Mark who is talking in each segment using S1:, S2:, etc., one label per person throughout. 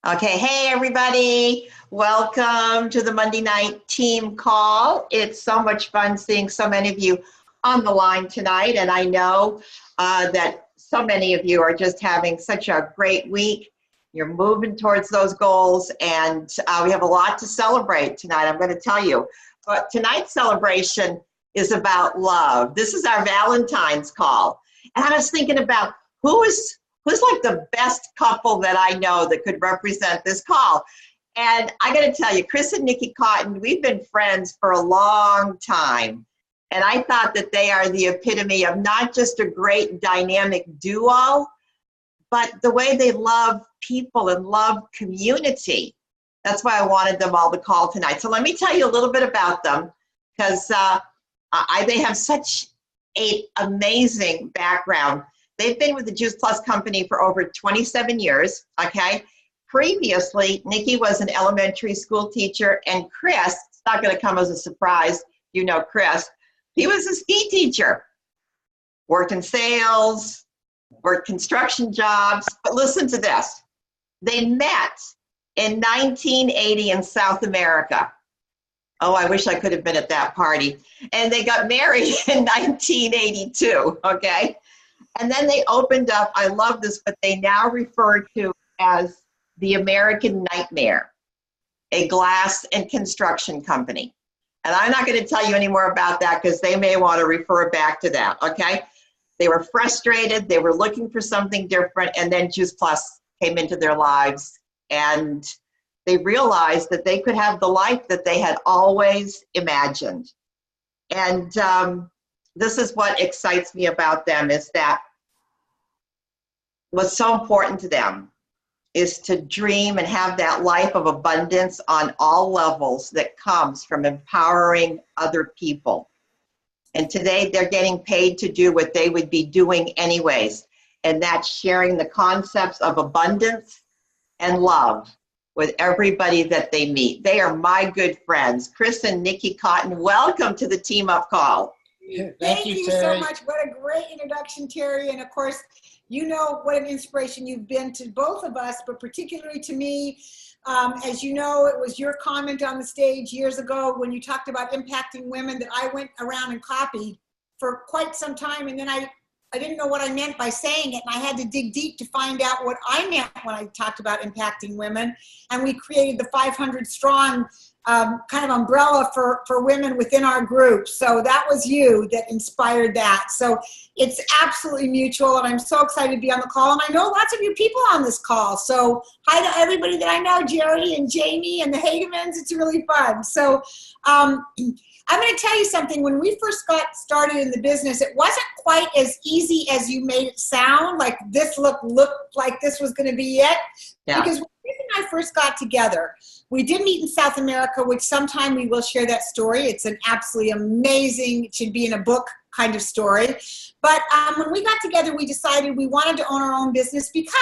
S1: Okay, hey everybody. Welcome to the Monday night team call. It's so much fun seeing so many of you on the line tonight, and I know that so many of you are just having such a great week. You're moving towards those goals, and we have a lot to celebrate tonight, I'm going to tell you. But tonight's celebration is about love. This is our Valentine's call. And I was thinking about who's like the best couple that I know that could represent this call. And I got to tell you, Chris and Nikki Cotton, we've been friends for a long time. And I thought that they are the epitome of not just a great dynamic duo, but the way they love people and love community. That's why I wanted them all to call tonight. So let me tell you a little bit about them, because they have such an amazing background. They've been with the Juice Plus company for over 27 years, okay? Previously, Nikki was an elementary school teacher, and Chris, it's not gonna come as a surprise, you know Chris, he was a ski teacher. Worked in sales, worked construction jobs, but listen to this. They met in 1980 in South America. Oh, I wish I could have been at that party. And they got married in 1982, okay? And then they opened up, I love this, but they now refer to as the American Nightmare, a glass and construction company. And I'm not going to tell you any more about that because they may want to refer back to that, okay? They were frustrated, they were looking for something different, and then Juice Plus came into their lives, and they realized that they could have the life that they had always imagined. And this is what excites me about them, is that what's so important to them is to dream and have that life of abundance on all levels that comes from empowering other people. And today they're getting paid to do what they would be doing anyways, and that's sharing the concepts of abundance and love with everybody that they meet. They are my good friends. Chris and Nikki Cotton, welcome to the Team Up Call.
S2: Thank you so much. What a great introduction, Terry. And of course, you know what an inspiration you've been to both of us, but particularly to me. As you know, it was your comment on the stage years ago when you talked about impacting women that I went around and copied for quite some time. And then I didn't know what I meant by saying it, and I had to dig deep to find out what I meant when I talked about impacting women. And we created the 500 strong kind of umbrella for women within our group. So that was you that inspired that. So it's absolutely mutual, and I'm so excited to be on the call. And I know lots of you people on this call. So hi to everybody that I know, Jerry and Jamie and the Hagemans. It's really fun. So I'm going to tell you something. When we first got started in the business, it wasn't quite as easy as you made it sound. Like this looked like this was going to be it. Yeah. Because when Chris and I first got together, we did meet in South America, which sometime we will share that story. It's an absolutely amazing, it should be in a book kind of story. But when we got together, we decided we wanted to own our own business because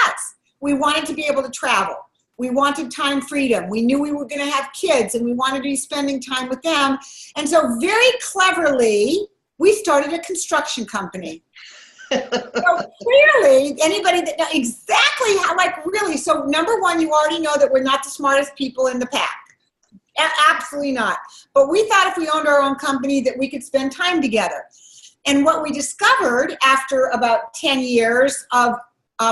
S2: we wanted to be able to travel. We wanted time freedom. We knew we were going to have kids, and we wanted to be spending time with them. And so very cleverly, we started a construction company. So clearly, anybody that knows exactly how, like really, so number one, you already know that we're not the smartest people in the pack. Absolutely not. But we thought if we owned our own company that we could spend time together. And what we discovered after about 10 years of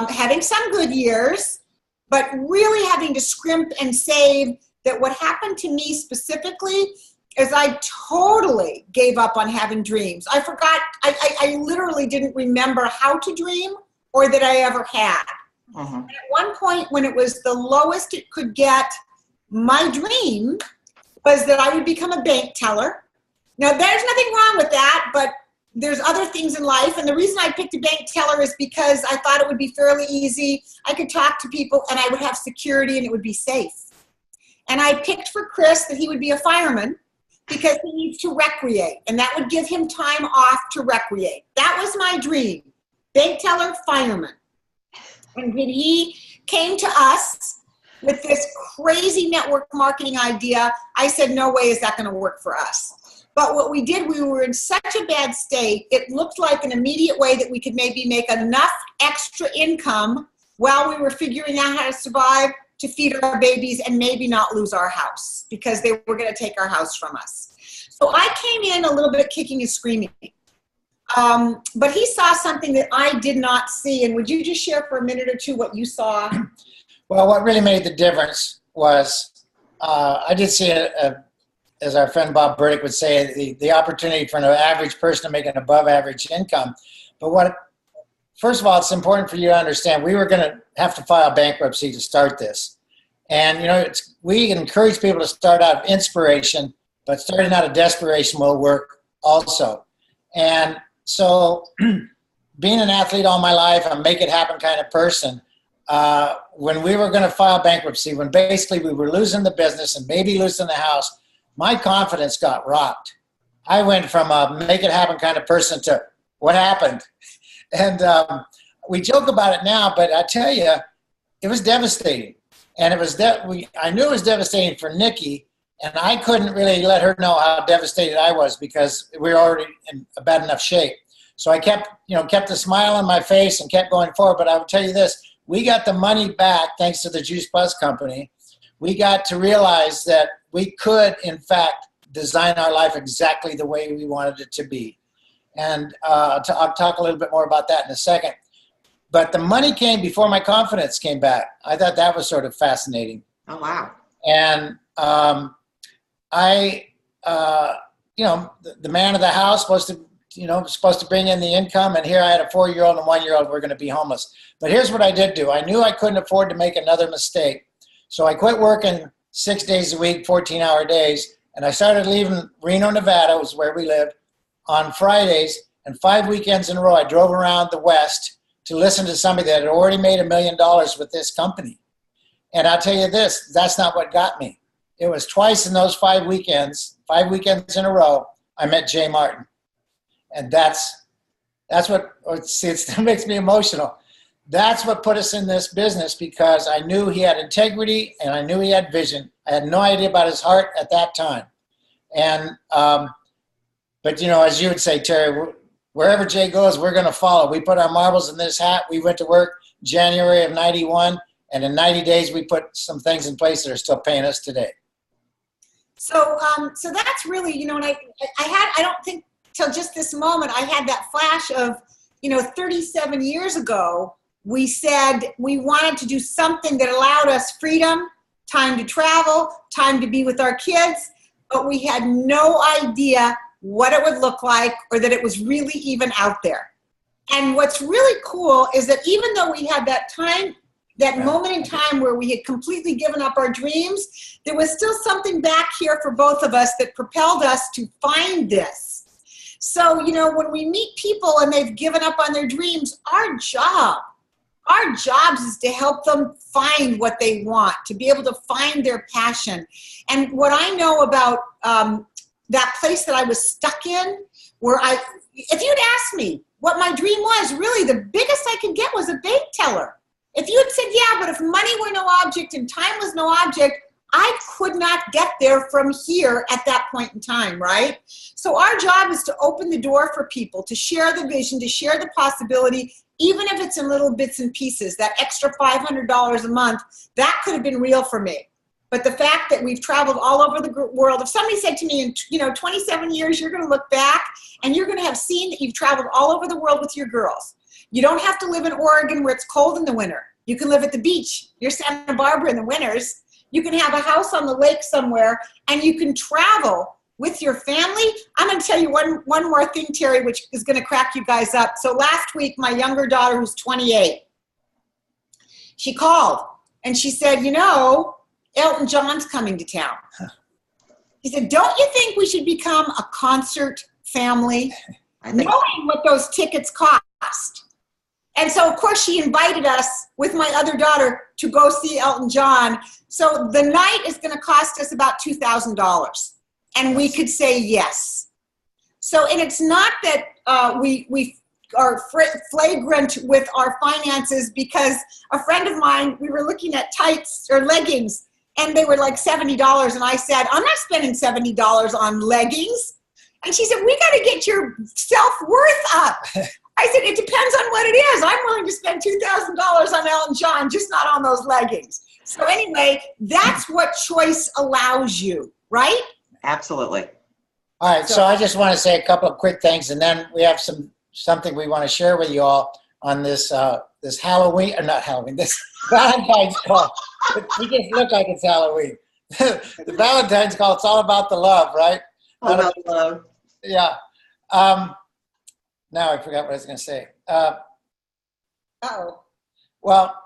S2: having some good years, but really having to scrimp and save, that what happened to me specifically is I totally gave up on having dreams. I forgot, I literally didn't remember how to dream or that I ever had. And at one point when it was the lowest it could get, my dream was that I would become a bank teller. Now there's nothing wrong with that, but there's other things in life. And the reason I picked a bank teller is because I thought it would be fairly easy. I could talk to people and I would have security and it would be safe. And I picked for Chris that he would be a fireman because he needs to recreate, and that would give him time off to recreate. That was my dream, bank teller, fireman. And when he came to us with this crazy network marketing idea, I said, no way is that going to work for us. But what we did, we were in such a bad state, it looked like an immediate way that we could maybe make enough extra income while we were figuring out how to survive to feed our babies and maybe not lose our house because they were going to take our house from us. So I came in a little bit kicking and screaming. But he saw something that I did not see. And would you just share for a minute or two what you saw?
S3: Well, what really made the difference was I did see, as our friend Bob Burdick would say, the opportunity for an average person to make an above average income. But first of all, it's important for you to understand we were going to have to file bankruptcy to start this. And, we encourage people to start out of inspiration, but starting out of desperation will work also. And so being an athlete all my life, a make it happen kind of person, when we were going to file bankruptcy, when basically we were losing the business and maybe losing the house, my confidence got rocked. I went from a make it happen kind of person to what happened? And we joke about it now, but I tell you, it was devastating. And I knew it was devastating for Nikki, and I couldn't really let her know how devastated I was because we were already in a bad enough shape. So I kept a smile on my face and kept going forward. But I would tell you this, we got the money back thanks to the Juice Plus company. We got to realize that we could, in fact, design our life exactly the way we wanted it to be. And I'll talk a little bit more about that in a second. But the money came before my confidence came back. I thought that was sort of fascinating.
S1: Oh, wow.
S3: And the man of the house supposed to bring in the income, and here I had a 4-year-old and a 1-year-old were going to be homeless. But here's what I did do. I knew I couldn't afford to make another mistake. So I quit working 6 days a week, 14-hour days, and I started leaving Reno, Nevada, was where we lived, on Fridays, and 5 weekends in a row I drove around the West to listen to somebody that had already made $1 million with this company. And I'll tell you this, that's not what got me. It was twice in those 5 weekends in a row, I met Jay Martin. And that's what, it still makes me emotional. That's what put us in this business, because I knew he had integrity and I knew he had vision. I had no idea about his heart at that time. And, but as you would say, Terry, wherever Jay goes, we're going to follow. We put our marbles in this hat. We went to work January of 91, and in 90 days, we put some things in place that are still paying us today.
S2: So that's really, and I don't think till just this moment, I had that flash of, 37 years ago, we said we wanted to do something that allowed us freedom, time to travel, time to be with our kids, but we had no idea what it would look like or that it was really even out there. And what's really cool is that even though we had that time, that moment in time where we had completely given up our dreams, there was still something back here for both of us that propelled us to find this. So, when we meet people and they've given up on their dreams, our jobs is to help them find what they want, to be able to find their passion. And what I know about that place that I was stuck in, if you'd asked me what my dream was, really the biggest I could get was a bank teller. If you had said, yeah, but if money were no object and time was no object, I could not get there from here at that point in time, right? So our job is to open the door for people, to share the vision, to share the possibility, even if it's in little bits and pieces. That extra $500 a month, that could have been real for me. But the fact that we've traveled all over the world, if somebody said to me in 27 years, you're going to look back and you're going to have seen that you've traveled all over the world with your girls. You don't have to live in Oregon where it's cold in the winter. You can live at the beach. You're Santa Barbara in the winters. You can have a house on the lake somewhere, and you can travel with your family. I'm going to tell you one more thing, Terry, which is going to crack you guys up. So last week, my younger daughter, who's 28, she called, and she said, Elton John's coming to town. He said, don't you think we should become a concert family, knowing what those tickets cost? And so, of course, she invited us with my other daughter to go see Elton John. So the night is going to cost us about $2,000. And we could say yes. So, and it's not that we are flagrant with our finances, because a friend of mine, we were looking at tights or leggings, and they were like $70. And I said, I'm not spending $70 on leggings. And she said, we got to get your self-worth up. I said, it depends on what it is. I'm willing to spend $2,000 on Elton John, just not on those leggings. So anyway, that's what choice allows you, right?
S1: Absolutely.
S3: All right, so I just want to say a couple of quick things, and then we have something we want to share with you all on this this Halloween, or not Halloween, this Valentine's call. We just look like it's Halloween. The Valentine's call, it's all about the love, right?
S1: All about love.
S3: Yeah. Now I forgot what I was going to say. Well,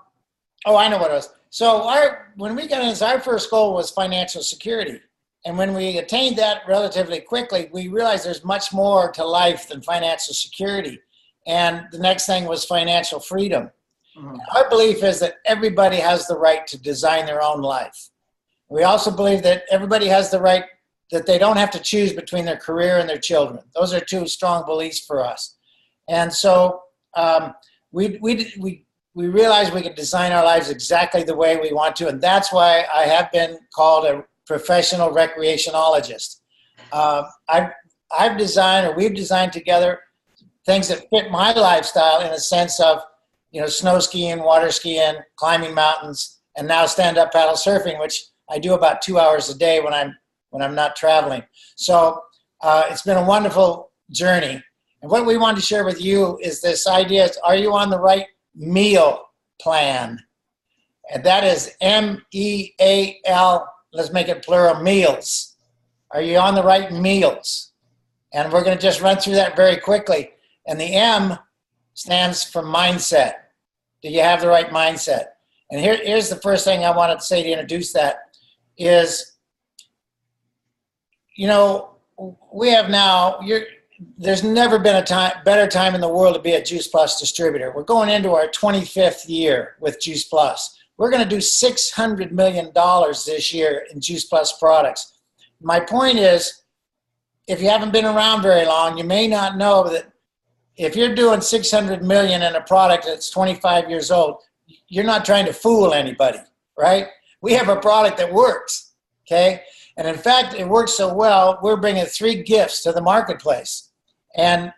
S3: I know what it was. So when we got in, our first goal was financial security. And when we attained that relatively quickly, we realized there's much more to life than financial security. And the next thing was financial freedom. Mm-hmm. Our belief is that everybody has the right to design their own life. We also believe that everybody has the right that they don't have to choose between their career and their children. Those are two strong beliefs for us. And so we realized we could design our lives exactly the way we want to. And that's why I have been called a professional recreationologist. I've designed, or we've designed together, things that fit my lifestyle in a sense of, snow skiing, water skiing, climbing mountains, and now stand-up paddle surfing, which I do about 2 hours a day when I'm not traveling. So it's been a wonderful journey. And what we want to share with you is this idea: are you on the right meal plan? And that is M-E-A-L. Let's make it plural, meals. Are you on the right meals? And we're going to just run through that very quickly. And the M stands for mindset. Do you have the right mindset? And here's the first thing I wanted to say to introduce that is, we have now, there's never been a better time in the world to be a Juice Plus distributor. We're going into our 25th year with Juice Plus. We're going to do $600 million this year in Juice Plus products. My point is, if you haven't been around very long, you may not know that if you're doing $600 million in a product that's 25 years old, you're not trying to fool anybody, right? We have a product that works, okay? And in fact, it works so well, we're bringing 3 gifts to the marketplace. And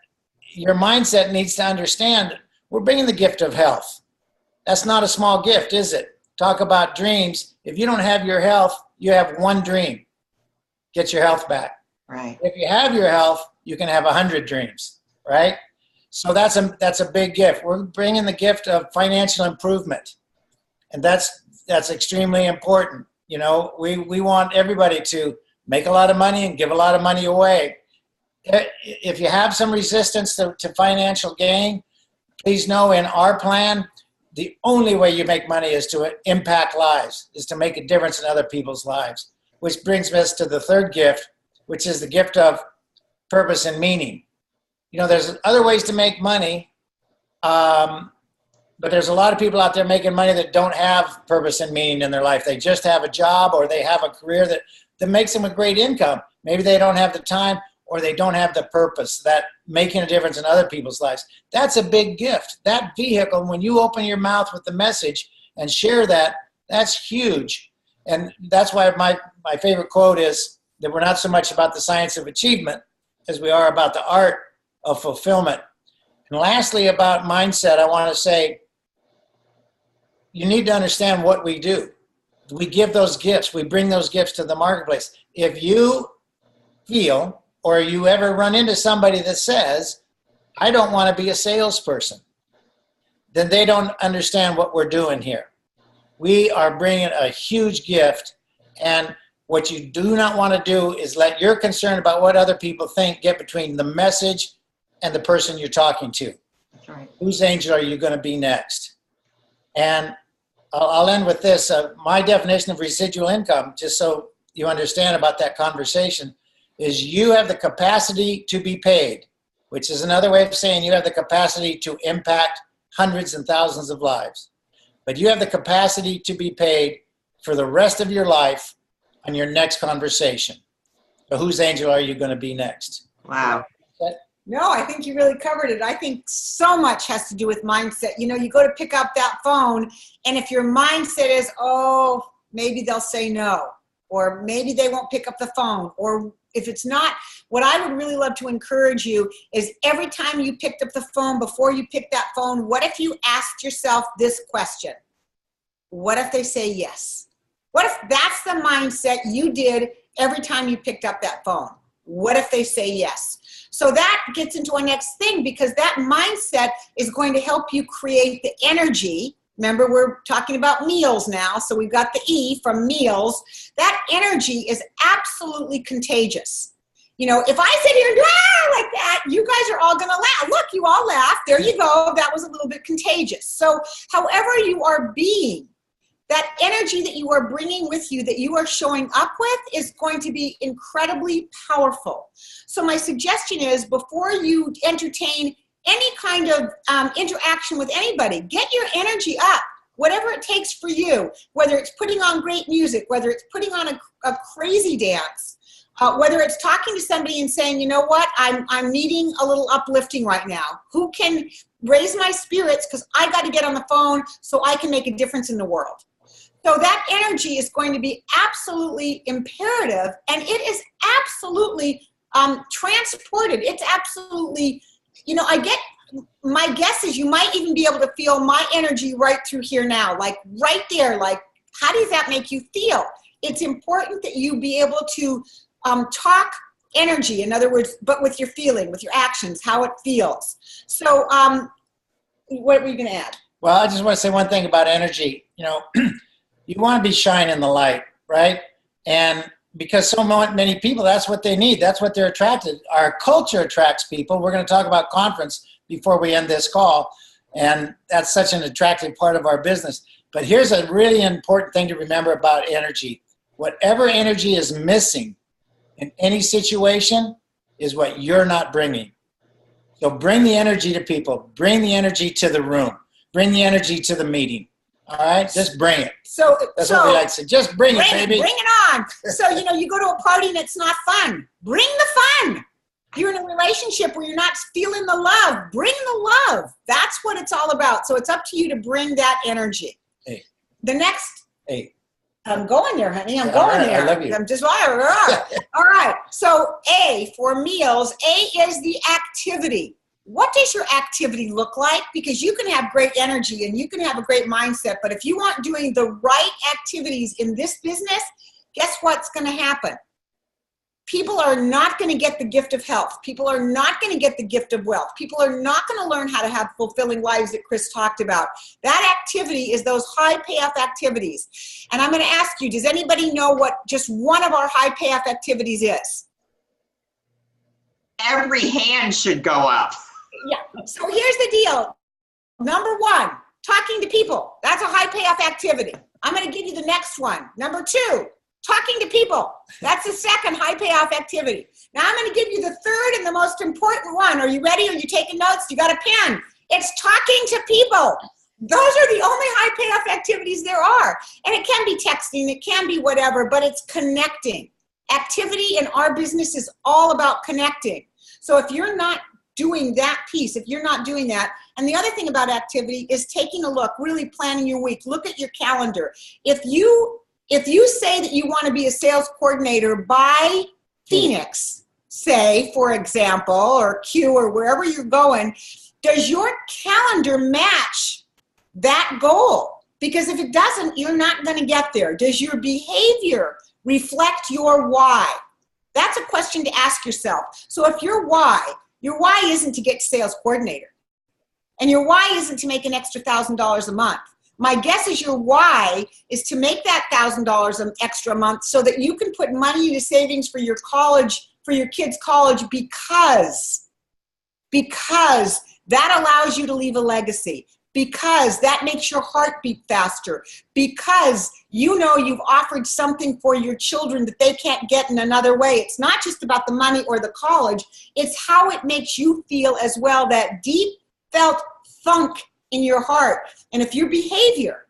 S3: your mindset needs to understand, we're bringing the gift of health. That's not a small gift, is it? Talk about dreams. If you don't have your health, you have one dream. Get your health back.
S1: Right.
S3: If you have your health, you can have 100 dreams, right? So that's a big gift. We're bringing the gift of financial improvement. And that's extremely important. We want everybody to make a lot of money and give a lot of money away. If you have some resistance to financial gain, please know in our plan, the only way you make money is to impact lives, is to make a difference in other people's lives, which brings us to the third gift, which is the gift of purpose and meaning. There's other ways to make money, but there's a lot of people out there making money that don't have purpose and meaning in their life. They just have a job, or they have a career that makes them a great income. Maybe they don't have the time, or they don't have the purpose, that making a difference in other people's lives. That's a big gift. That vehicle, when you open your mouth with the message and share that, that's huge. And that's why my favorite quote is that we're not so much about the science of achievement as we are about the art of fulfillment. And lastly, about mindset, I want to say, you need to understand what we do. We give those gifts. We bring those gifts to the marketplace. If you feel, or you ever run into somebody that says, I don't want to be a salesperson, then they don't understand what we're doing here. We are bringing a huge gift, and what you do not want to do is let your concern about what other people think get between the message and the person you're talking to.
S1: That's right.
S3: Whose angel are you going to be next? And I'll end with this. My definition of residual income, just so you understand about that conversation, is you have the capacity to be paid, which is another way of saying you have the capacity to impact hundreds and thousands of lives. But you have the capacity to be paid for the rest of your life on your next conversation. So whose angel are you going to be next?
S1: Wow.
S2: No, I think you really covered it. I think so much has to do with mindset. You go to pick up that phone, and if your mindset is, oh, maybe they'll say no, or maybe they won't pick up the phone, or if it's not, what I would really love to encourage you is every time you picked up the phone, before you pick that phone, what if you asked yourself this question? What if they say yes? What if that's the mindset you did every time you picked up that phone? What if they say yes? So that gets into our next thing, because that mindset is going to help you create the energy. Remember, we're talking about meals now, so we've got the E from meals. That energy is absolutely contagious. You know, if I sit here and do like that, you guys are all going to laugh. Look, you all laughed. There you go. That was a little bit contagious. So however you are being, that energy that you are bringing with you, that you are showing up with, is going to be incredibly powerful. So my suggestion is, before you entertain any kind of interaction with anybody, get your energy up, whatever it takes for you, whether it's putting on great music, whether it's putting on a crazy dance, whether it's talking to somebody and saying, you know what, I'm needing a little uplifting right now. Who can raise my spirits, because I got to get on the phone so I can make a difference in the world. So that energy is going to be absolutely imperative, and it is absolutely transported. It's absolutely, you know, my guess is you might even be able to feel my energy right through here now, like right there. Like, how does that make you feel? It's important that you be able to talk energy, in other words, but with your feeling, with your actions, how it feels. So what were you going to add?
S3: Well, I just want to say one thing about energy. You know, you want to be shining the light, right? And because so many people, that's what they need. That's what they're attracted. Our culture attracts people. We're going to talk about conference before we end this call. And that's such an attractive part of our business. But here's a really important thing to remember about energy. Whatever energy is missing in any situation is what you're not bringing. So bring the energy to people. Bring the energy to the room. Bring the energy to the meeting. All right, just bring it. That's what we like to say. Just bring it, baby.
S2: Bring it on. So, you know, you go to a party and it's not fun. Bring the fun. You're in a relationship where you're not feeling the love. Bring the love. That's what it's all about. So it's up to you to bring that energy.
S3: Hey.
S2: The next.
S3: Hey.
S2: I'm going there, honey. I'm going there.
S3: I love you.
S2: I'm just all right. So A for meals. A is the activity. What does your activity look like? Because you can have great energy and you can have a great mindset, but if you aren't doing the right activities in this business, guess what's going to happen? People are not going to get the gift of health. People are not going to get the gift of wealth. People are not going to learn how to have fulfilling lives that Chris talked about. That activity is those high payoff activities. And I'm going to ask you, does anybody know what just one of our high payoff activities is?
S1: Every hand should go up.
S2: Yeah. So here's the deal. Number one, talking to people. That's a high payoff activity. I'm going to give you the next one. Number two, talking to people. That's the second high payoff activity. Now I'm going to give you the third and the most important one. Are you ready? Are you taking notes? You got a pen? It's talking to people. Those are the only high payoff activities there are. And it can be texting, it can be whatever, but it's connecting. Activity in our business is all about connecting. So if you're not doing that piece, if you're not doing that, and the other thing about activity is taking a look, really planning your week. Look at your calendar. If you say that you want to be a sales coordinator by Phoenix, say, for example, or Q, or wherever you're going, does your calendar match that goal? Because if it doesn't, you're not going to get there. Does your behavior reflect your why? That's a question to ask yourself. So if your why isn't to get sales coordinator, and your why isn't to make an extra $1,000 a month, my guess is your why is to make that $1,000 an extra month so that you can put money into savings for your college, for your kids' college, because that allows you to leave a legacy, because that makes your heart beat faster, because you know you've offered something for your children that they can't get in another way. It's not just about the money or the college. It's how it makes you feel as well, that deep felt funk in your heart. And if your behavior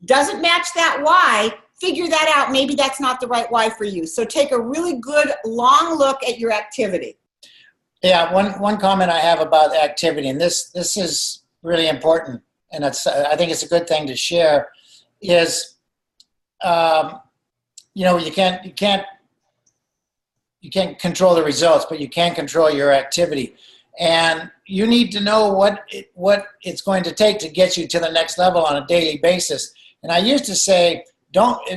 S2: doesn't match that why, figure that out. Maybe that's not the right why for you. So take a really good long look at your activity.
S3: Yeah, one comment I have about activity, and this is really important, and I think it's a good thing to share, is you know, you can't control the results, but you can control your activity. And you need to know what it's going to take to get you to the next level on a daily basis. And I used to say,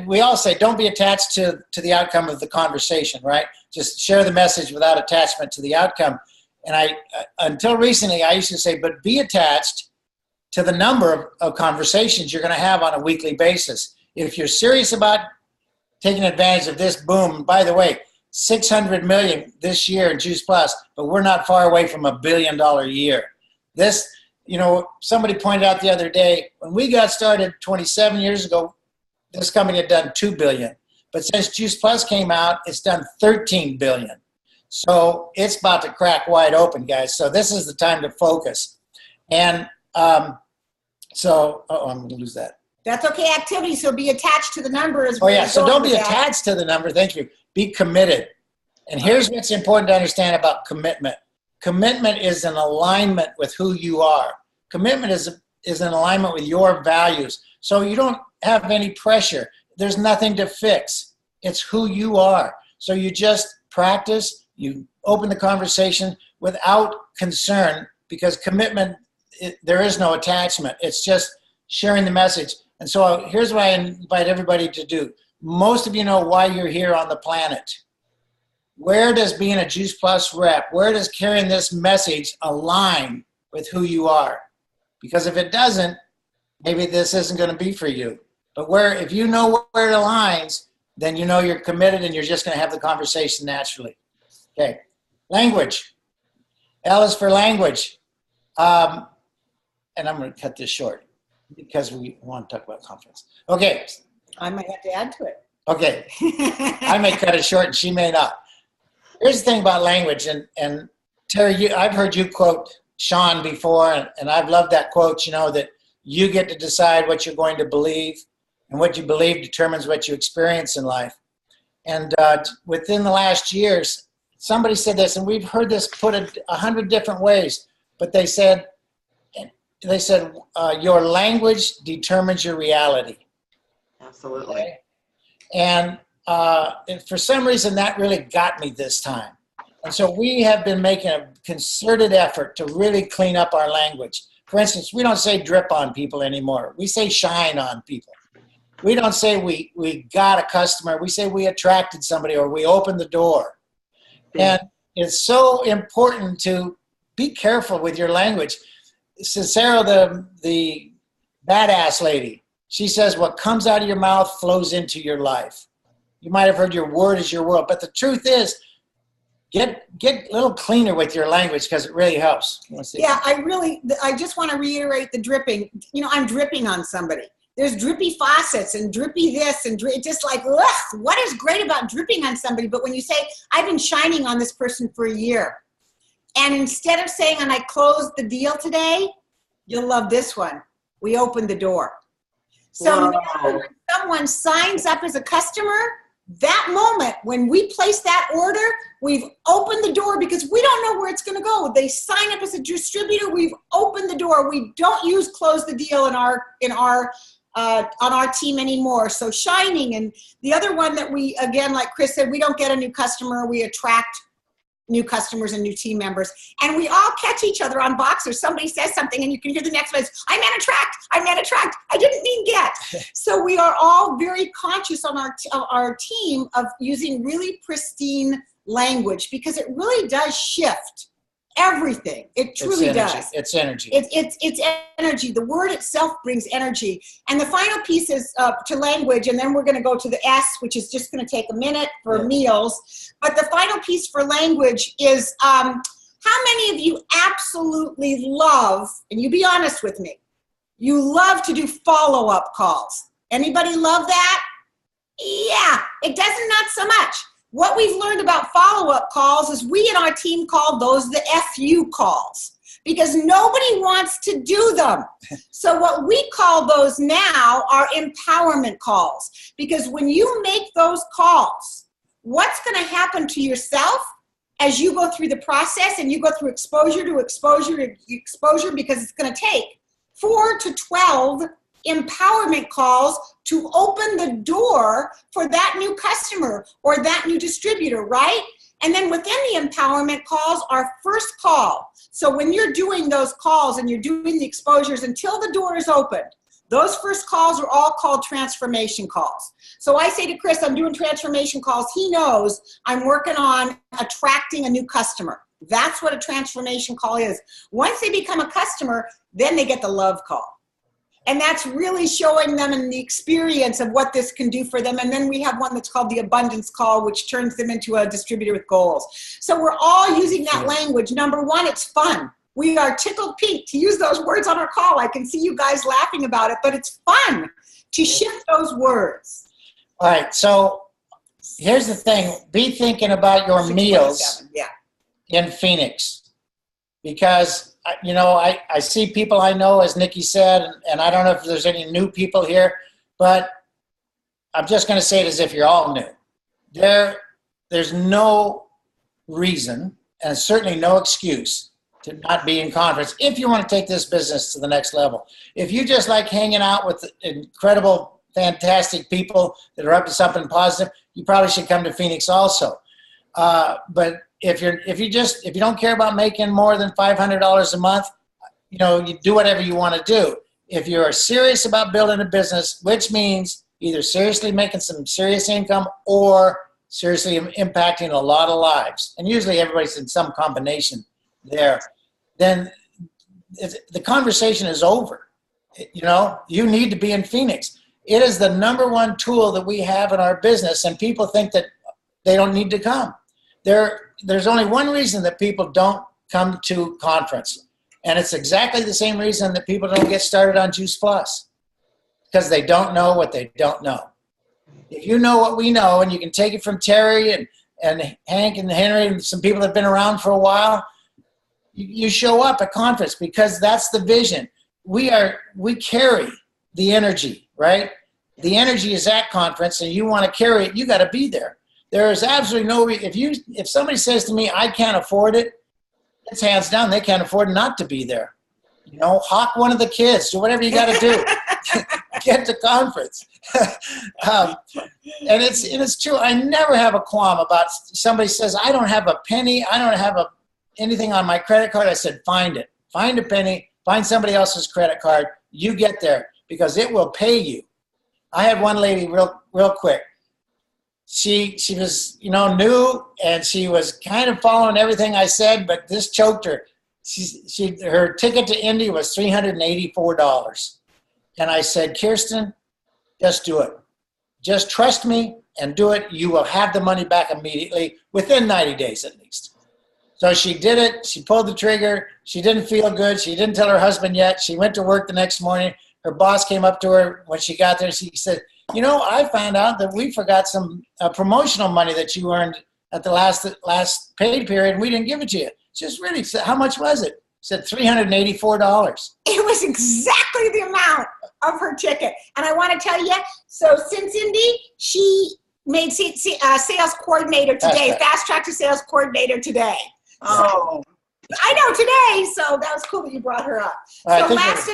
S3: we all say, don't be attached to the outcome of the conversation, right? Just share the message without attachment to the outcome. And until recently, I used to say, but be attached to the number of conversations you're going to have on a weekly basis. If you're serious about taking advantage of this boom, by the way, 600 million this year in Juice Plus, but we're not far away from $1 billion a year. This, somebody pointed out the other day, when we got started 27 years ago, this company had done 2 billion. But since Juice Plus came out, it's done 13 billion. So it's about to crack wide open, guys. So this is the time to focus. And I'm going to lose that.
S2: That's okay, activity. So be attached to the number as
S3: well. Oh, yeah. So don't be attached to the number. Thank you. Be committed. And here's what's important to understand about commitment. Commitment is an alignment with who you are. Commitment is an alignment with your values. So you don't have any pressure. There's nothing to fix. It's who you are. So you just practice. You open the conversation without concern, because commitment, there is no attachment. It's just sharing the message. And so here's what I invite everybody to do. Most of you know why you're here on the planet. Where does being a Juice Plus rep, where does carrying this message align with who you are? Because if it doesn't, maybe this isn't going to be for you. But if you know where it aligns, then you know you're committed and you're just going to have the conversation naturally. Okay. Language. L is for language. And I'm going to cut this short because we want to talk about confidence. Okay.
S2: I might have to add to it.
S3: Okay. I may cut it short and she may not. Here's the thing about language. And Terry, I've heard you quote Sean before, and I've loved that quote, that you get to decide what you're going to believe, and what you believe determines what you experience in life. And within the last years, somebody said this, and we've heard this put 100 different ways, but they said, your language determines your reality.
S1: Absolutely.
S3: Okay? And for some reason, that really got me this time. And so we have been making a concerted effort to really clean up our language. For instance, we don't say drip on people anymore. We say shine on people. We don't say we got a customer. We say we attracted somebody, or we opened the door. And it's so important to be careful with your language. Cicero, the badass lady, she says, what comes out of your mouth flows into your life. You might have heard your word is your world. But the truth is, get a little cleaner with your language, because it really helps.
S2: Yeah, I just want to reiterate the dripping. I'm dripping on somebody. There's drippy faucets and drippy this and just like, ugh, what is great about dripping on somebody? But when you say, I've been shining on this person for a year, and instead of saying, and I closed the deal today, you'll love this one. We opened the door. So now when someone signs up as a customer, that moment when we place that order, we've opened the door, because we don't know where it's going to go. They sign up as a distributor. We've opened the door. We don't use close the deal on our team anymore. So shining. And the other one that we, again, like Chris said, we don't get a new customer. We attract new customers and new team members. And we all catch each other on Boxer. Somebody says something and you can hear the next one, I meant attract, I didn't mean get. So we are all very conscious on our team of using really pristine language, because it really does shift everything. It truly does.
S3: It's energy.
S2: It's energy. The word itself brings energy. And the final piece is to language, and then we're going to go to the S, which is just going to take a minute for meals. But the final piece for language is how many of you absolutely love, and you be honest with me, you love to do follow-up calls. Anybody love that? Yeah, it doesn't, not so much. What we've learned about follow-up calls is we in our team call those the FU calls, because nobody wants to do them. So what we call those now are empowerment calls, because when you make those calls, what's going to happen to yourself as you go through the process and you go through exposure to exposure to exposure, because it's going to take 4 to 12 empowerment calls to open the door for that new customer or that new distributor, right? And then within the empowerment calls, our first call. So when you're doing those calls and you're doing the exposures until the door is opened, Those first calls are all called transformation calls. So I say to Chris, I'm doing transformation calls. He knows I'm working on attracting a new customer. That's what a transformation call is. Once they become a customer, then they get the love call. And that's really showing them in the experience of what this can do for them. And then we have one that's called the abundance call, which turns them into a distributor with goals. So we're all using that language. Number one, it's fun. We are tickled pink to use those words on our call. I can see you guys laughing about it, but it's fun to shift those words.
S3: All right. So here's the thing. Be thinking about your meals in Phoenix, because I see people I know, as Nikki said, and I don't know if there's any new people here, but I'm just going to say it as if you're all new. There's no reason, and certainly no excuse, to not be in conference if you want to take this business to the next level. If you just like hanging out with incredible, fantastic people that are up to something positive, you probably should come to Phoenix also. But if you don't care about making more than $500 a month, you do whatever you want to do. If you're serious about building a business, which means either seriously making some serious income or seriously impacting a lot of lives, and usually everybody's in some combination there, then the conversation is over. You need to be in Phoenix. It is the #1 tool that we have in our business, and people think that they don't need to come. There's only one reason that people don't come to conference, and it's exactly the same reason that people don't get started on Juice Plus, because they don't know what they don't know. If you know what we know, and you can take it from Terry and Hank and Henry and some people that have been around for a while, you show up at conference, because that's the vision. We carry the energy, right? The energy is at conference, and you want to carry it, you got to be there. There is absolutely no reason. If somebody says to me, I can't afford it, it's hands down, they can't afford not to be there. Hawk one of the kids, do whatever you got to do. Get to conference. And it's true. I never have a qualm about somebody says, I don't have a penny, I don't have anything on my credit card. I said, find it. Find a penny, find somebody else's credit card. You get there, because it will pay you. I had one lady real quick. She was, new, and she was kind of following everything I said, but this choked her. Her ticket to Indy was $384. And I said, Kirsten, just do it. Just trust me and do it. You will have the money back immediately, within 90 days at least. So she did it. She pulled the trigger. She didn't feel good. She didn't tell her husband yet. She went to work the next morning. Her boss came up to her when she got there. She said, I found out that we forgot some promotional money that you earned at the last paid period, and we didn't give it to you. She just really said, how much was it? Said $384.
S2: It was exactly the amount of her ticket. And I want to tell you, so since Indy, she made sales coordinator today, fast track to sales coordinator today.
S1: Oh.
S2: I know, today. So that was cool that you brought her up. So last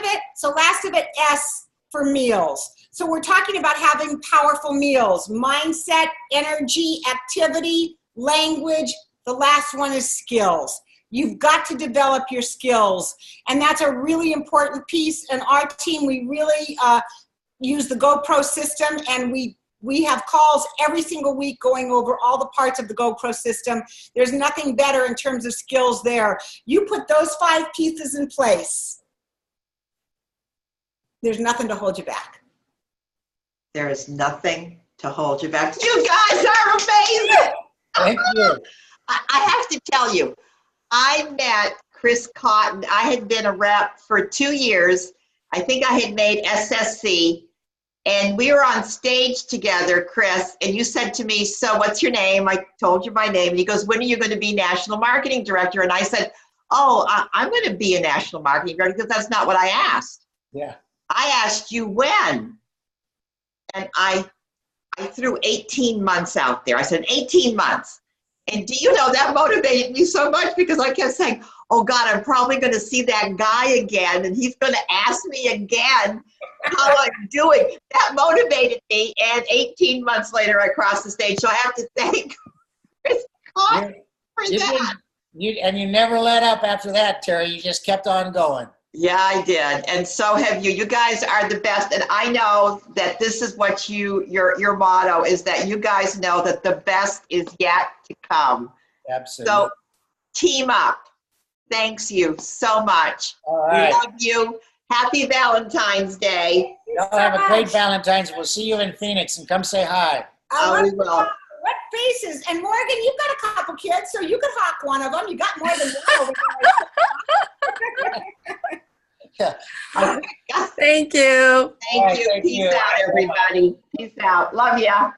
S2: of it, S for meals. So we're talking about having powerful meals: mindset, energy, activity, language. The last one is skills. You've got to develop your skills. And that's a really important piece. And our team, we really use the GoPro system, and we have calls every single week going over all the parts of the GoPro system. There's nothing better in terms of skills there. You put those 5 pieces in place, there's nothing to hold you back.
S1: There is nothing to hold you back. You guys are amazing.
S3: Thank you.
S1: I have to tell you, I met Chris Cotton. I had been a rep for 2 years. I think I had made SSC. And we were on stage together, Chris, and you said to me, so what's your name? I told you my name. And he goes, when are you going to be national marketing director? And I said, I'm going to be a national marketing director, because that's not what I asked.
S3: Yeah.
S1: I asked you when. And I threw 18 months out there. I said, 18 months. And do you know, that motivated me so much, because I kept saying, oh God, I'm probably going to see that guy again, and he's going to ask me again how I'm doing. That motivated me, and 18 months later, I crossed the stage. So I have to thank Chris Cotton for that.
S3: And you never let up after that, Terry. You just kept on going.
S1: Yeah, I did. And so have you. You guys are the best. And I know that this is what your motto is, that you guys know that the best is yet to come.
S3: Absolutely.
S1: So team up. Thanks you so much.
S3: All right.
S1: We love you. Happy Valentine's Day.
S3: Y'all have a great Valentine's. We'll see you in Phoenix, and come say hi.
S1: We will.
S2: What faces? And Morgan, you've got a couple kids, so you could hawk one of them. You got more than one over there.
S3: Yeah.
S4: Thank you.
S1: Thank you. Peace out, everybody. Peace out. Love ya.